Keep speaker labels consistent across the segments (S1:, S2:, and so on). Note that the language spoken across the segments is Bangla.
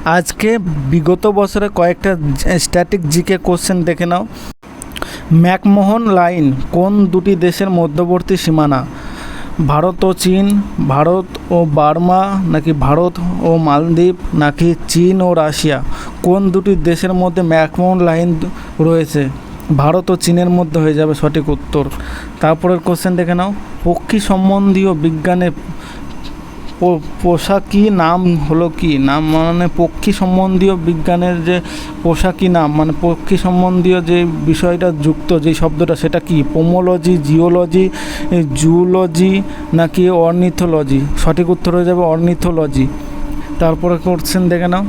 S1: আজকে বিগত বছরে কয়েকটা স্ট্যাটিক জিকে কোশ্চেন দেখে নাও। ম্যাকমোহন লাইন কোন দুটি দেশের মধ্যবর্তী সীমানা? ভারত ও চীন, ভারত ও বার্মা, নাকি ভারত ও মালদ্বীপ, নাকি চীন ও রাশিয়া? কোন দুটি দেশের মধ্যে ম্যাকমোহন লাইন রয়েছে? ভারত ও চীনের মধ্যে হয়ে যাবে সঠিক উত্তর। তারপরের কোশ্চেন দেখে নাও। পক্ষী সম্বন্ধীয় বিজ্ঞানের পোশাকি নাম হলো কি? নাম মানে পক্ষী সম্বন্ধীয় বিজ্ঞানের যে পোশাকি নাম, মানে পক্ষী সম্বন্ধীয় যে বিষয়টা যুক্ত যে শব্দটা, সেটা কি? পোমোলজি, জিওলজি, জুলজি, নাকি অর্নিথোলজি? সঠিক উত্তর হয়ে যাবে অর্নিথোলজি। তারপরে কোশ্চেন দেখে নাও।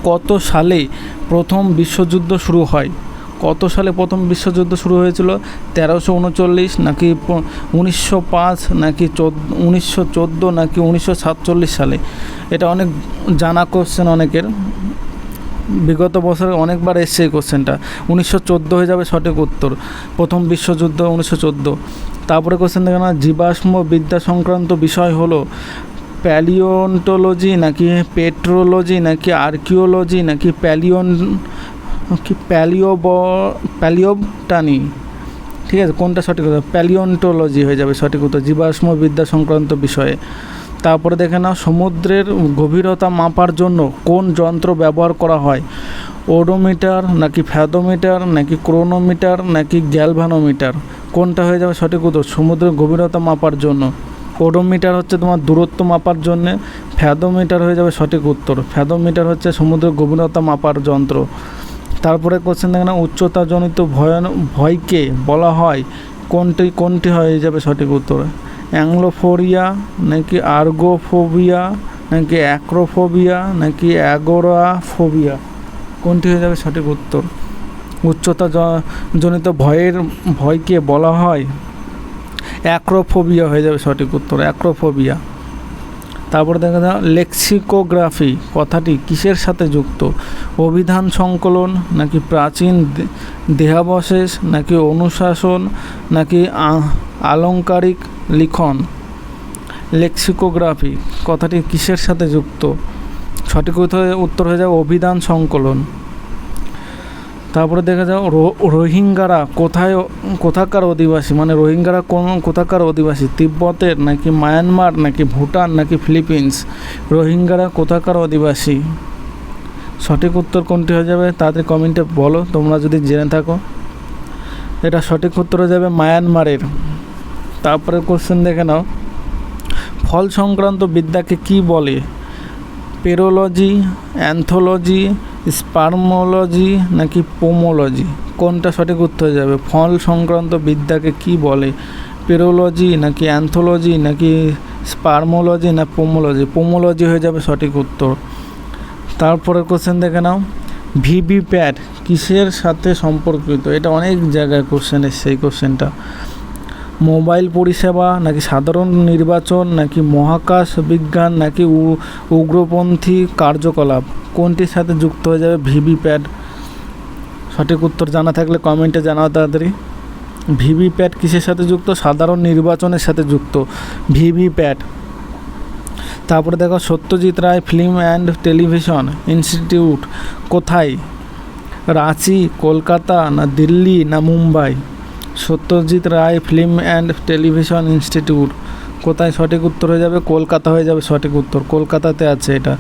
S1: কত সালে প্রথম বিশ্বযুদ্ধ শুরু হয়? কত সালে প্রথম বিশ্বযুদ্ধ শুরু হয়েছিল? 1339, নাকি 1905, নাকি 1914, নাকি 1947 সালে? এটা অনেক জানা কোশ্চেন অনেকের, বিগত বছরে অনেকবার এসছে এই কোশ্চেনটা। 1914 হয়ে যাবে সঠিক উত্তর। প্রথম বিশ্বযুদ্ধ 1914। তারপরে কোশ্চেন দেখে না। জীবাশ্ম বিদ্যা সংক্রান্ত বিষয় হলো প্যালিওন্টোলজি, নাকি পেট্রোলজি, নাকি আর্কিওলজি, নাকি প্যালিওবটানি? ঠিক আছে, কোনটা সঠিক উত্তর? প্যালিওন্টোলজি হয়ে যাবে সঠিক উত্তর, জীবাশ্ম বিদ্যা সংক্রান্ত বিষয়ে। তারপরে দেখে নাও। সমুদ্রের গভীরতা মাপার জন্য কোন যন্ত্র ব্যবহার করা হয়? ওডোমিটার, নাকি ফ্যাদোমিটার, নাকি ক্রোনোমিটার, নাকি গ্যালভানোমিটার? কোনটা হয়ে যাবে সঠিক উত্তর? সমুদ্রের গভীরতা মাপার জন্য। ওডোমিটার হচ্ছে তোমার দূরত্ব মাপার জন্যে, ফ্যাদোমিটার হয়ে যাবে সঠিক উত্তর। ফ্যাদোমিটার হচ্ছে সমুদ্রের গভীরতা মাপার যন্ত্র। তারপরে কোশ্চেন দেখে না। উচ্চতাজনিত ভয়কে বলা হয় কোনটি হয়ে যাবে সঠিক উত্তর? অ্যাংলোফোরিয়া, নাকি আর্গোফোবিয়া, নাকি অ্যাক্রোফোবিয়া, নাকি অ্যাগোরাফোবিয়া? কোনটি হয়ে যাবে সঠিক উত্তর? জনিত ভয়কে বলা হয় অ্যাক্রোফোবিয়া হয়ে যাবে সঠিক উত্তর, অ্যাক্রোফোবিয়া। তারপরে দেখা যায় লেক্সিকোগ্রাফি কথাটি কিসের সাথে যুক্ত? অভিধান সংকলন, নাকি প্রাচীন দেহাবশেষ, নাকি অনুশাসন, নাকি আলংকারিক লিখন? লেক্সিকোগ্রাফি কথাটি কিসের সাথে যুক্ত? সঠিক উত্তর হয়ে যাবে অভিধান সংকলন। তারপরে দেখা যাও রোহিঙ্গারা কোথাকার অধিবাসী? মানে রোহিঙ্গারা কোথাকার অধিবাসী? তিব্বতের, নাকি মায়ানমার, নাকি ভুটান, নাকি ফিলিপিন্স? রোহিঙ্গারা কোথাকার অধিবাসী? সঠিক উত্তর কোনটি হয়ে যাবে? তাদের কমেন্টে বলো তোমরা যদি জেনে থাকো। এটা সঠিক উত্তর হয়ে যাবে মায়ানমারের। তারপরে কোশ্চেন দেখে নাও। ফল সংক্রান্ত বিদ্যাকে কি বলে? পেরোলজি, অ্যান্থোলজি, স্পার্মোলজি, নাকি পোমোলজি? কোনটা সঠিক উত্তর হয়ে যাবে? ফল সংক্রান্ত বিদ্যাকে কি বলে? পেরোলজি, নাকি অ্যান্থোলজি, নাকি স্পার্মোলজি, না পোমোলজি? পোমোলজি হয়ে যাবে সঠিক উত্তর। তারপরের কোশ্চেন দেখে নাও। ভিভিপ্যাট কিসের সাথে সম্পর্কিত? এটা অনেক জায়গায় কোশ্চেন এসছে এই কোশ্চেনটা। মোবাইল পরিষেবা, নাকি সাধারণ নির্বাচন, নাকি মহাকাশ বিজ্ঞান, নাকি উগ্রপন্থী কার্যকলাপ? কোনটির সাথে যুক্ত হয়ে যাবে ভিভিপ্যাট? সঠিক উত্তর জানা থাকলে কমেন্টে জানাও তাড়াতাড়ি। ভিভিপ্যাট কিসের সাথে যুক্ত? সাধারণ নির্বাচনের সাথে যুক্ত ভিভিপ্যাট। তারপরে দেখো Satyajit Ray film and television institute কোথায়? রাঁচি, কলকাতা, না দিল্লি, না Mumbai? Satyajit Ray film and television institute কোথায়? সঠিক উত্তর হয়ে যাবে কলকাতা হয়ে যাবে সঠিক উত্তর, কলকাতাতে আছে এটা।